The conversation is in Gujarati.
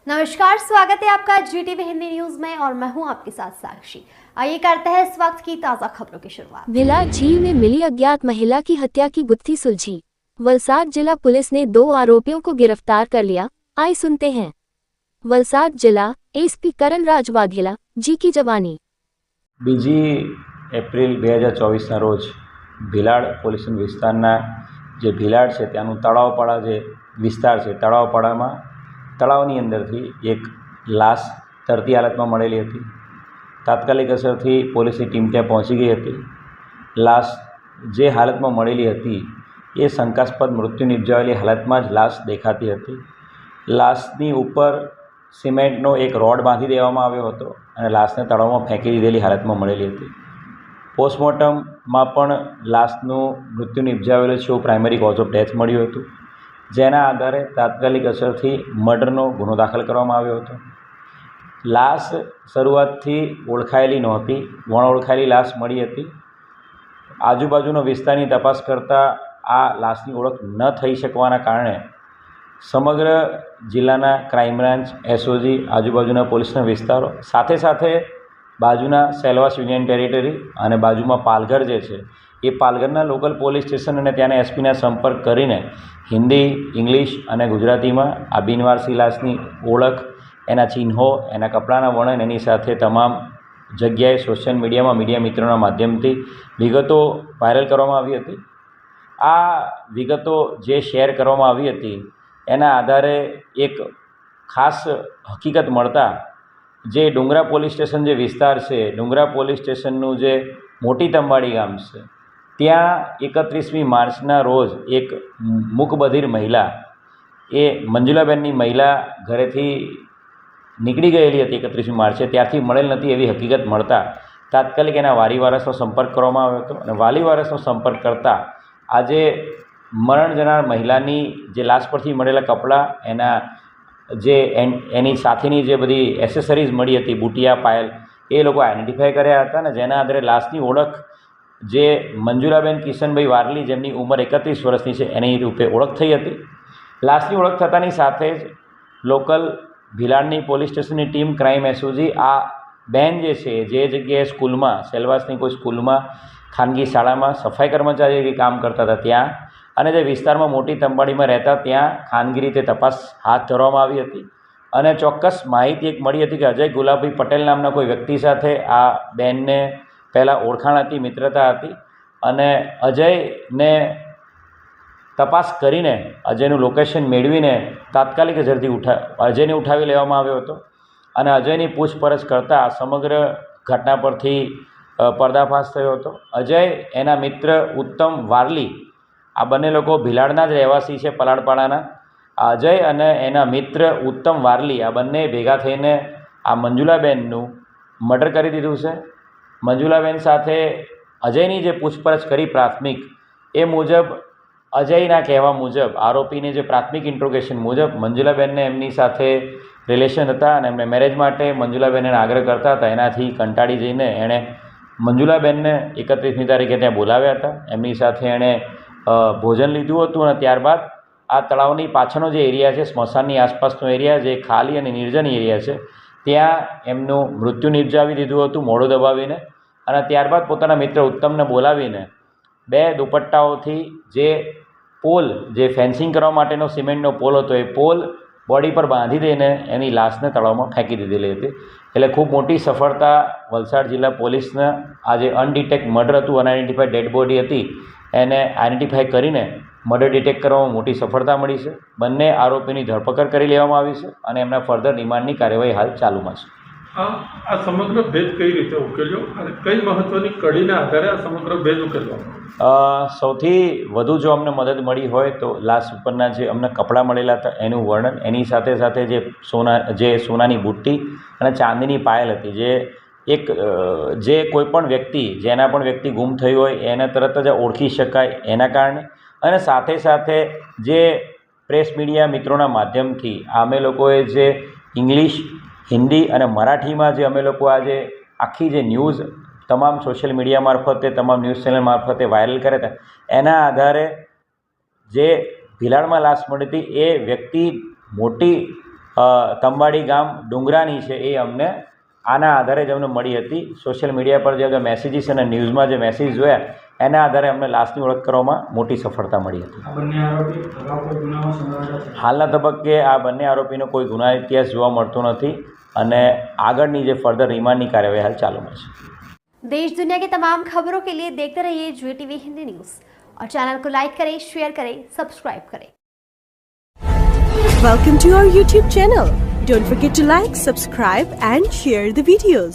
नमस्कार, स्वागत है आपका GTV हिंदी न्यूज में और मैं हूं आपके साथ साक्षी। आइए करते हैं इस वक्त की ताजा खबरों की शुरुआत। भिलाड़ झील में मिली अज्ञात महिला की हत्या की गुत्थी सुलझी। वलसाड जिला पुलिस ने 2 आरोपियों को गिरफ्तार कर लिया। आइए सुनते हैं वलसाड जिला एसपी करणराज वाघेला जी की जवानी। 2 એપ્રિલ 2024 રોજ ભિલાડ પોલીસ વિસ્તારના જે ભિલાડ છે ત્યાંનું તળાવપાડા જે વિસ્તાર છે, તળાવની અંદરથી એક લાશ તરતી હાલતમાં મળેલી હતી। તાત્કાલિક અસરથી પોલીસની ટીમ ત્યાં પહોંચી ગઈ હતી। લાશ જે હાલતમાં મળેલી હતી એ શંકાસ્પદ મૃત્યુ નિપજાવેલી હાલતમાં જ લાશ દેખાતી હતી। લાશની ઉપર સિમેન્ટનો એક રોડ બાંધી દેવામાં આવ્યો હતો અને લાશને તળાવમાં ફેંકી દીધેલી હાલતમાં મળેલી હતી। પોસ્ટમોર્ટમમાં પણ લાશનું મૃત્યુ નિપજાવેલું છે એવું પ્રાઇમરી કોઝ ઓફ ડેથ મળ્યું હતું, જેના આધારે તાત્કાલિક અસરથી મર્ડરનો ગુનો દાખલ કરવામાં આવ્યો હતો। લાશ શરૂઆતથી ઓળખાયેલી નહોતી, વણઓળખાયેલી લાશ મળી હતી। આજુબાજુનો વિસ્તારની તપાસ કરતાં આ લાશની ઓળખ ન થઈ શકવાના કારણે સમગ્ર જિલ્લાના ક્રાઇમ બ્રાન્ચ, એસઓજી, આજુબાજુના પોલીસના વિસ્તારો, સાથે સાથે બાજુના સેલવાસ યુનિયન ટેરિટરી અને બાજુમાં પાલઘર જે છે એ પાલઘરના લોકલ પોલીસ સ્ટેશન અને ત્યાંના એસપીના સંપર્ક કરીને હિન્દી, ઇંગ્લિશ અને ગુજરાતીમાં આ બિનવારસી લાશની ઓળખ, એના ચિહ્નો, એના કપડાના વર્ણન, એની સાથે તમામ જગ્યાએ સોશિયલ મીડિયામાં મીડિયા મિત્રોના માધ્યમથી વિગતો વાયરલ કરવામાં આવી હતી। આ વિગતો જે શેર કરવામાં આવી હતી એના આધારે એક ખાસ હકીકત મળતા જે ડુંગરા પોલીસ સ્ટેશન જે વિસ્તાર છે, ડુંગરા પોલીસ સ્ટેશનનું જે મોટી તંબાડી ગામ છે, ત્યાં 31મી માર્ચના રોજ એક મૂકબધિર મહિલા, એ મંજુલાબેનની મહિલા ઘરેથી નીકળી ગયેલી હતી 31મી માર્ચે, ત્યારથી મળેલ નથી એવી હકીકત મળતા તાત્કાલિક એના વાલીવારસનો સંપર્ક કરવામાં આવ્યો હતો અને વાલીવારસનો સંપર્ક કરતાં આજે મરણ જનાર મહિલાની જે લાશ પરથી મળેલા કપડાં, એના જે એની સાથેની જે બધી એસેસરીઝ મળી હતી, બુટિયા, પાયલ, એ લોકો આઈડેન્ટિફાઈ કર્યા હતા અને જેના આધારે લાશની ઓળખ જે મંજુલાબેન કિશનભાઈ વારલી, જેમની ઉંમર 31 વર્ષની છે, એની રૂપે ઓળખ થઈ હતી। લાશની ઓળખ થતાની સાથે જ લોકલ ભિલાડની પોલીસ સ્ટેશનની ટીમ, ક્રાઇમ એસઓજી, આ બેન જે છે જે જગ્યાએ સ્કૂલમાં, સેલવાસની કોઈ સ્કૂલમાં, ખાનગી શાળામાં સફાઈ કર્મચારી તરીકે કામ કરતા હતા ત્યાં, અને જે વિસ્તારમાં મોટી તંબાડીમાં રહેતા ત્યાં ખાનગી રીતે તપાસ હાથ ધરવામાં આવી હતી અને ચોક્કસ માહિતી એક મળી હતી કે અજય ગુલાબભાઈ પટેલ નામના કોઈ વ્યક્તિ સાથે આ બેનને પહેલાં ઓળખાણ હતી, મિત્રતા હતી અને અજયને તપાસ કરીને, અજયનું લોકેશન મેળવીને તાત્કાલિક અજયને ઉઠાવી લેવામાં આવ્યો હતો અને અજયની પૂછપરછ કરતાં સમગ્ર ઘટના પરથી પર્દાફાશ થયો હતો। અજય, એના મિત્ર ઉત્તમ વારલી, આ બંને લોકો ભિલાડના જ રહેવાસી છે, પલાડપાડાના। અજય અને એના મિત્ર ઉત્તમ વારલી આ બંને ભેગા થઈને આ મંજુલાબેનનું મર્ડર કરી દીધું છે। મંજુલાબેન સાથે અજયની જે પૂછપરછ કરી પ્રાથમિક, એ મુજબ અજયના કહેવા મુજબ, આરોપીને જે પ્રાથમિક ઇન્ટ્રોગેશન મુજબ મંજુલાબેનને એમની સાથે રિલેશન હતા અને એમને મેરેજ માટે મંજુલાબેન એને આગ્રહ કરતા હતા। એનાથી કંટાળી જઈને એણે મંજુલાબેનને 31મી તારીખે ત્યાં બોલાવ્યા હતા, એમની સાથે એણે ભોજન લીધું હતું અને ત્યારબાદ આ તળાવની પાછળનો જે એરિયા છે, સ્મશાનની આસપાસનો એરિયા, જે ખાલી અને નિર્જન એરિયા છે, ત્યાં એમનું મૃત્યુ નિપજાવી દીધું હતું મોઢું દબાવીને અને ત્યારબાદ પોતાના મિત્ર ઉત્તમને બોલાવીને 2 દુપટ્ટાઓથી જે પોલ, જે ફેન્સિંગ કરવા માટેનો સિમેન્ટનો પોલ હતો, એ પોલ બોડી પર બાંધી દઈને એની લાશને તળાવમાં ફેંકી દીધેલી હતી। એટલે ખૂબ મોટી સફળતા વલસાડ જિલ્લા પોલીસને આ જે અનડિટેક્ટ મર્ડર હતું, અનઆઇડેન્ટિફાઈડ ડેડ બોડી હતી, એને આઈડેન્ટિફાઈ કરીને મર્ડર ડિટેક્ટ કરવામાં મોટી સફળતા મળી છે। બંને આરોપીની ધરપકડ કરી લેવામાં આવી છે અને એમના ફર્ધર રિમાન્ડની કાર્યવાહી હાલ ચાલુમાં છે। આ સમગ્ર ભેદ કઈ રીતે ઉકેલ્યો અને કઈ મહત્વની કડીના આધારે આ સમગ્ર ભેદ ઉકેલવામાં? સૌથી વધુ જો અમને મદદ મળી હોય તો લાશ ઉપરના જે અમને કપડાં મળેલા હતા એનું વર્ણન, એની સાથે સાથે જે સોનાની બુટ્ટી અને ચાંદીની પાયલ હતી, જે કોઈ પણ વ્યક્તિ, જેના પણ વ્યક્તિ ગુમ થઈ હોય એને તરત જ ઓળખી શકાય એના કારણે, અને સાથે સાથે જે પ્રેસ મીડિયા મિત્રોના માધ્યમથી અમે લોકોએ જે ઇંગ્લિશ, હિન્દી અને મરાઠીમાં જે અમે લોકો આજે આખી જે ન્યૂઝ તમામ સોશિયલ મીડિયા મારફતે, તમામ ન્યૂઝ ચેનલ મારફતે વાયરલ કર્યા હતા, એના આધારે જે ભિલાડમાં લાશ મળી હતી એ વ્યક્તિ મોટી તંબાડી ગામ ડુંગરાની છે એ અમને આના આધારે જ અમને મળી હતી. સોશિયલ મીડિયા પર જે મેસેજીસ અને ન્યૂઝમાં જે મેસેજ જોયા એના આધારે અમને લાશની ઓળખ કરવામાં મોટી સફળતા મળી હતી. હાલના તબક્કે આ બંને આરોપીનો કોઈ ગુના ઇતિહાસ જોવા મળતો નથી અને આગળની જે ફર્ધર રિમાન્ડની કાર્યવાહી હાલ ચાલુમાં છે. देश दुनिया की तमाम खबरों के लिए देखते रहिए GTV हिंदी न्यूज़ और चैनल को लाइक करें, शेयर करें, सब्सक्राइब करें. Welcome to our YouTube channel. Don't forget to like, subscribe and share the videos.